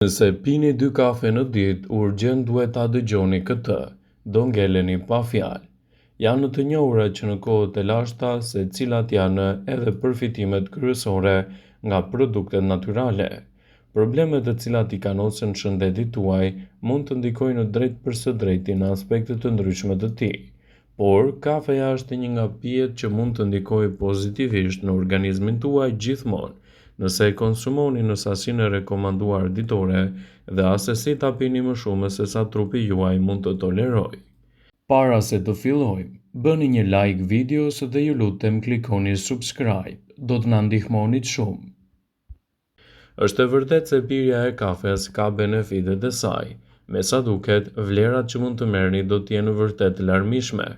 Nëse pini 2 kafe në ditë, urgjent duhet ta dëgjoni këtë, do ngeleni pa fjalë. Janë të njohura që në kohët e lashta se cilat janë edhe përfitimet kryesore nga produktet natyrale. Problemet të cilat i kanosen shëndetit tuaj mund të ndikojnë drejt për së drejti në aspekte të ndryshme të tij. Por, kafeja është një nga pijet që mund të ndikojë pozitivisht në organizmin tuaj gjithmonë, nëse e konsumoni në sasinë e rekomanduar ditore dhe asesi ta pini më shumë se sa trupi juaj mund të tolerojë. Para se të fillojmë, bëni një like videos dhe ju lutem klikoni subscribe, do të na ndihmonit shumë. Është e vërtetë se pirja e kafes ka benefitet e saj, me sa duket, vlerat që mund të merrni do të jenë vërtet larmishme.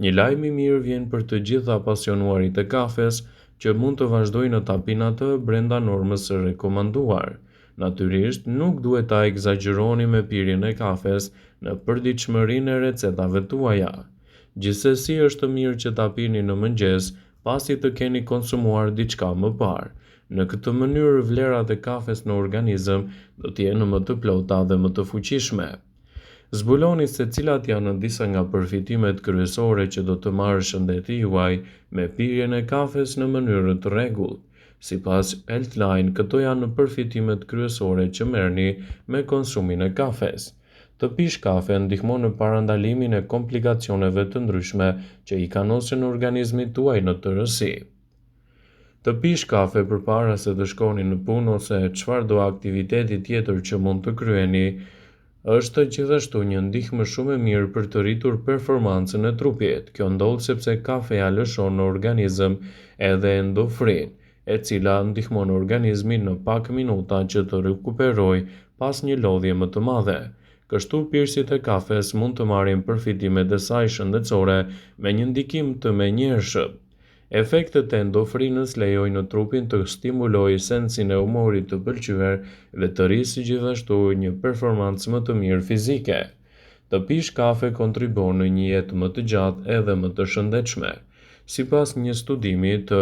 Një lajm i mirë vjen për të gjitha pasionuarit e kafes që mund të vazhdojnë ta pinë atë brenda normës së rekomanduar. Natyrisht, nuk duhet ta egzagjeroni me pirjen e kafes në përditshmërinë e recetave tuaja. Gjithsesi, është mirë që ta pini në mëngjes pasi të keni konsumuar diçka më parë. Në këtë mënyrë, vlerat e kafes në organizëm do të jenë më të plota dhe më të fuqishme. Zbuloni se cilat janë disa nga përfitimet kryesore që do të marrë shëndeti juaj me pirjen e kafes në mënyrë të rregullt. Sipas Healthline, këto janë përfitimet kryesore që merrni me konsumin e kafes. Të pish kafe ndihmon në parandalimin e komplikacioneve të ndryshme që i kanosen organizmit tuaj në tërësi. Të pish kafe përpara se të shkoni në punë ose çfarëdo aktiviteti tjetër që mund të kryeni, është gjithashtu një ndihmë shumë e mirë për të rritur performancën e trupit. Kjo ndodh sepse kafeja lëshon në organizëm edhe endofrin, e cila ndihmon organizmin në pak minuta që të rikuperojë pas një lodhje më të madhe. Kështu pirësit e kafes mund të marrin përfitimet e saj shëndetësore me një ndikim të menjëhershëm. Efektet e endofrinës lejojnë trupin të stimulojë sensin e humorit të pëlqyer dhe të rrisë gjithashtu një performancë më të mirë fizike. Të pish kafe kontribon në një jetë më të gjatë edhe më të shëndetshme. Sipas një studimi të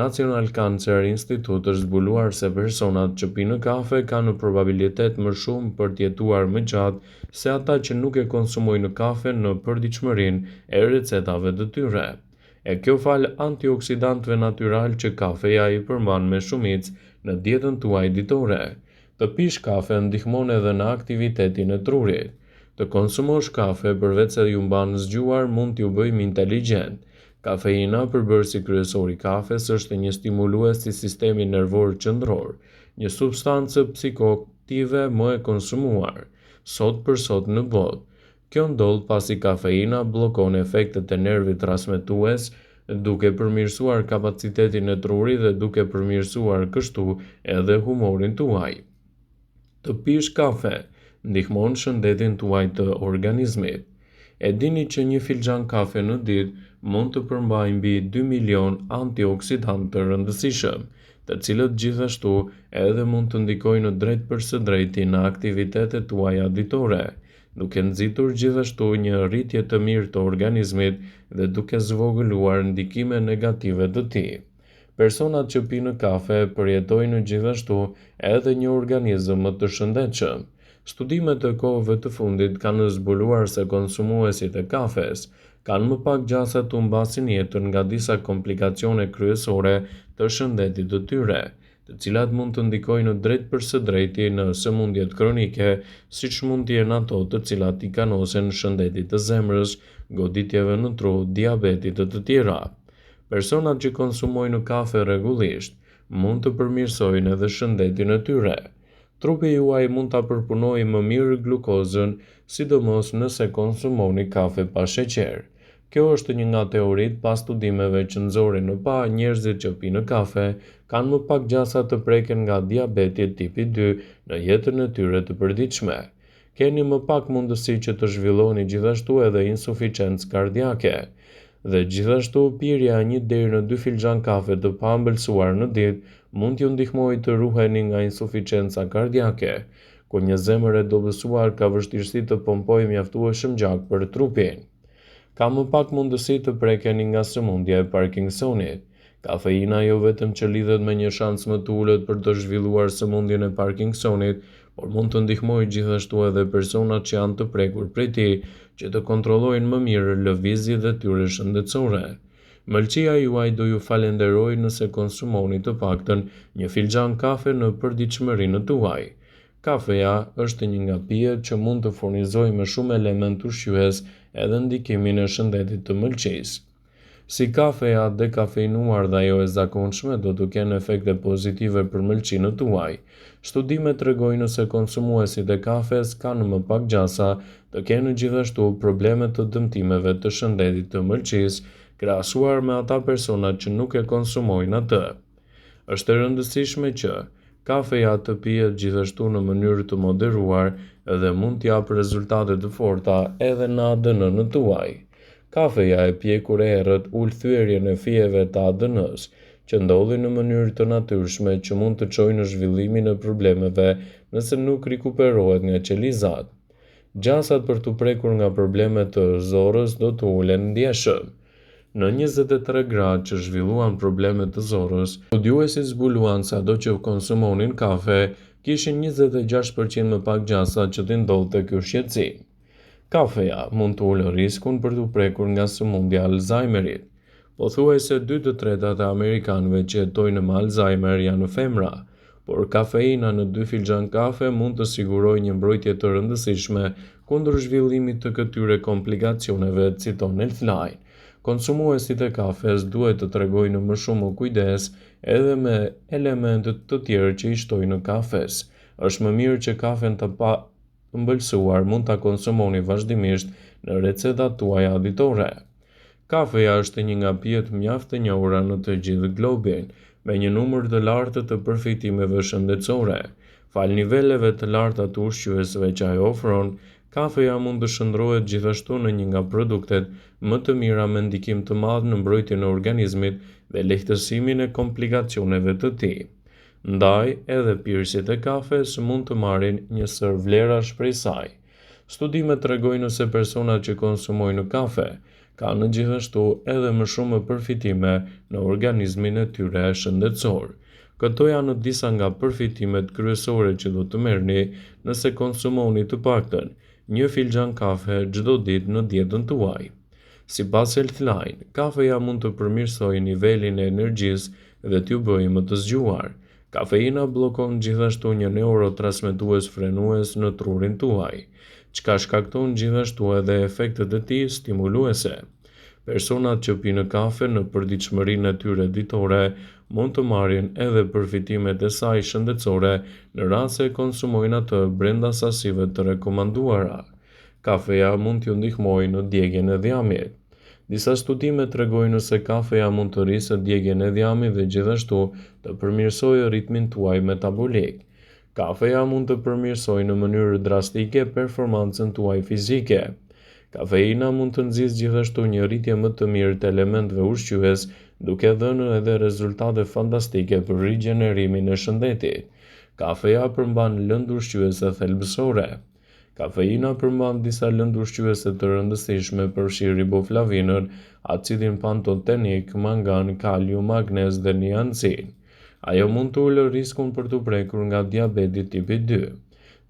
National Cancer Institute është zbuluar se personat që pinë kafe kanë probabilitet më shumë për të jetuar më gjatë se ata që nuk e konsumojnë kafe në përditshmërinë e recetave të tyre. E kjo fal antioksidantëve natyral që kafeja i përmban me shumicë në dietën tuaj ditore. Të pish kafe ndihmon edhe në aktivitetin e trurit. Të konsumosh kafe përveç se ju mban zgjuar mund t'ju bëjë më inteligjent. Kafeina, përbërësi kryesor i kafes, është një stimulues i sistemit nervor qendror, një substancë psikoaktive më e konsumuar sot për sot në botë. Kjo ndodh pasi kafeina bllokon efektet e nervit transmetues, duke përmirësuar kapacitetin e trurit dhe duke përmirësuar kështu edhe humorin tuaj. Të pish kafe ndihmon shëndetin tuaj të organizmit. E dini që një filxhan kafe në ditë mund të përmbajë mbi 2 milion antioksidantë të rëndësishëm, të cilët gjithashtu edhe mund të ndikojnë drejt për së drejti në aktivitetet tuaja ditore, duke nxitur gjithashtu një rritje të mirë të organizmit dhe duke zvogëluar ndikime negative të tij. Personat që pinë kafe përjetojnë gjithashtu edhe një organizëm më të shëndetshëm. Studimet e kohëve të fundit kanë zbuluar se konsumuesit e kafes kanë më pak gjasa të humbasin jetën nga disa komplikacione kryesore të shëndetit të tyre, të cilat mund të ndikojnë drejt për së drejti në sëmundjet kronike, siç mund të jenë ato të cilat i kanosen shëndetit të zemrës, goditjeve në tru, diabetit e të tjera. Personat që konsumojnë kafe rregullisht mund të përmirësojnë edhe shëndetin e tyre. Trupi juaj mund ta përpunojë më mirë glukozën, sidomos nëse konsumoni kafe pa sheqer. Kjo është një nga teoritë pas studimeve që nxorën në pa njerëzit që pinë kafe kanë më pak gjasa të preken nga diabeti tipi 2 në jetën e tyre të përditshme. Keni më pak mundësi që të zhvilloni gjithashtu edhe insuficiencë kardiake. Dhe gjithashtu pirja 1 deri në 2 filxhan kafe të paambëlsuar në ditë mund t'ju ndihmojë të ruheni nga insuficienca kardiake, ku një zemër e dobësuar ka vështirësi të pompojë mjaftueshëm gjak për trupin. Ka më pak mundësi të prekeni nga sëmundja e Parkinsonit. Kafeina jo vetëm që lidhet me një shans më të ulët për të zhvilluar sëmundjen e Parkinsonit, por mund të ndihmojë gjithashtu edhe personat që janë të prekur prej tij që të kontrollojnë më mirë lëvizjet e tyre shëndetësore. Mëlçia juaj do ju falenderoj nëse konsumoni të paktën një filxhan kafe në përditshmërinë tuaj. Kafeja është një nga pijet që mund të furnizojë me shumë element ushqyes edhe ndikimin e shëndetit të mëlçisë. Si kafeja dekafeinuar dhe ajo e zakonshme do të kenë efekte pozitive për mëlçinë tuaj. Studimet tregojnë se konsumuesit e kafes kanë më pak gjasa të kenë gjithashtu probleme të dëmtimeve të shëndetit të mëlçisë, krahasuar me ata persona që nuk e konsumojnë atë. Është e rëndësishme që kafeja të pihet gjithashtu në mënyrë të moderuar dhe mund të japë rezultate të forta edhe në ADN-n tuaj. Kafeja e pjekur e errët ul thyerjen e fijeve të ADN-s, që ndodhin në mënyrë të natyrshme që mund të çojë në zhvillimin e problemeve nëse nuk rikuperohet nga qelizat. Gjasat për të prekur nga problemet të zorrës do të ulen ndjeshëm. Në 23 gradë që zhvilluan problemet të zorrës, studiuesit zbuluan se ato që konsumonin kafe kishin 26% më pak gjasa që t'i ndodhte ky shqetësim. Kafeja mund të ulë riskun për të prekur nga sëmundja e Alzheimerit. Pothuajse 2/3 e amerikanëve që jetojnë me Alzheimer janë femra, por kafeina në 2 filxhan kafe mund të sigurojë një mbrojtje të rëndësishme kundër zhvillimit të këtyre komplikacioneve, citon Healthline. Konsumuesit e kafes duhet të tregojnë më shumë kujdes edhe me elementet të tjerë që i shtojnë në kafes. Është më mirë që kafen të pa ëmbëlsuar mund ta konsumoni vazhdimisht në recetat tuaja ditore. Kafeja është një nga pijet mjaft të njohura në të gjithë globin, me një numër të lartë të përfitimeve shëndetësore. Fal niveleve të larta të ushqyesve që ajo ofron, kafeja mund të shndrohet gjithashtu në një nga produktet më të mira me ndikim të madh në mbrojtjen e organizmit dhe lehtësimin e komplikacioneve të tij. Ndaj, edhe pirësit e kafes mund të marrin një sër vlerash prej saj. Studimet tregojnë se personat që konsumojnë kafe kanë gjithashtu edhe më shumë përfitime në organizmin e tyre shëndetësor. Këto janë disa nga përfitimet kryesore që do të merrni nëse konsumoni të paktën një filxhan kafe çdo ditë në dietën tuaj. Sipas Healthline, kafeja mund të përmirësojë nivelin e energjisë dhe t'ju bëjë më të zgjuar. Kafeina bllokon gjithashtu një neurotransmetues frenues në trurin tuaj, çka shkakton gjithashtu edhe efektet e tij stimuluese. Personat që pinë kafe në përditshmërinë e tyre ditore mund të marrin edhe përfitimet e saj shëndetësore në rast se konsumojnë atë brenda sasive të rekomanduara. Kafeja mund t'ju ndihmojë në djegjen e djamit. Disa studime tregojnë se kafeja mund të rrisë djegjen e djamit dhe gjithashtu të përmirësojë ritmin tuaj metabolik. Kafeja mund të përmirësojë në mënyrë drastike performancën tuaj fizike. Kafeina mund të nxjisë gjithashtu një rritje më të mirë të elementeve ushqyes, duke dhënë edhe rezultate fantastike për rigjenerimin e shëndetit. Kafeja përmban lëndë ushqyese thelbësore. Kafeina përmban disa lëndë ushqyese të rëndësishme përfshi riboflavinën, acidin pantotenik, mangan, kalium, magnez dhe niacin. Ajo mund të ulë riskun për të prekur nga diabeti tipi 2.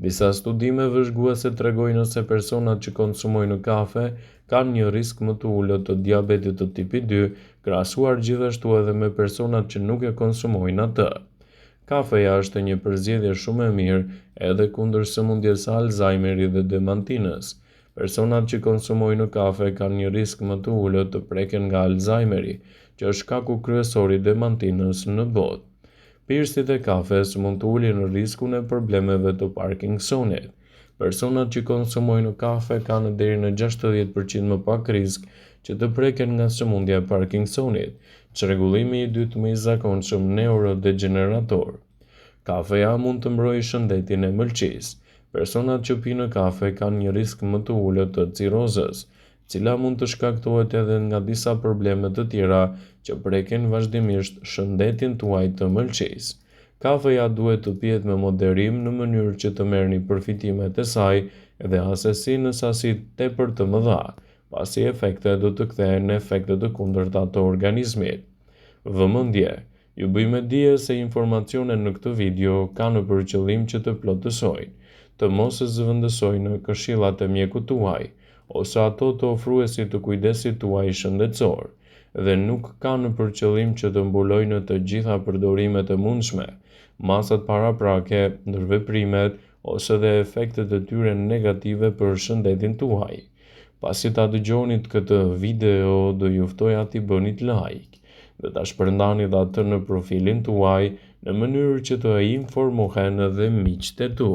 Disa studime vëzhguese tregojnë se personat që konsumojnë kafe kanë një risk më të ulët të diabetit të tipi 2, krahasuar gjithashtu edhe me personat që nuk e konsumojnë atë. Kafeja është një përzgjedhje shumë e mirë edhe kundër sëmundjes së Alzheimerit dhe demantinës. Personat që konsumojnë kafe kanë një risk më të ulët të preken nga Alzheimeri, që është shkaku kryesor i demantinës në botë. Pirësit e kafes mund të ulin në riskun e problemeve të Parkinsonit. Personat që konsumojnë kafe kanë deri në 60% më pak risk që të preken nga sëmundja e Parkinsonit, çrregullimi i dytë më i zakonshëm neurodegenerator. Kafeja mund të mbrojë shëndetin e mëlçisë. Personat që pinë kafe kanë një risk më të ulët të cirozës, cila mund të shkaktohet edhe nga disa probleme të tjera që preken vazhdimisht shëndetin tuaj të mëlçisë. Kafeja duhet të pihet me moderim në mënyrë që të merrni përfitimet e saj dhe asesi në sasi tepër të mëdha, pasi efektet do të kthehen në efekte të kundërta të organizmit. Vëmendje, ju bëjmë dije se informacionet në këtë video kanë për qëllim që të plotësojnë të mos e zëvendësojnë këshillat e mjekut tuaj, ose ato të ofruesit të kujdesit tuaj shëndetësor, dhe nuk kanë për qëllim që të mbulojnë të gjitha përdorimet e mundshme, masat paraprake, ndërveprimet ose dhe efektet e tyre negative për shëndetin tuaj. Pasi ta dëgjonit këtë video, do ju ftoja t'i bënit like dhe ta shpërndanit atë në profilin tuaj në mënyrë që të informohen edhe miqtë e tu.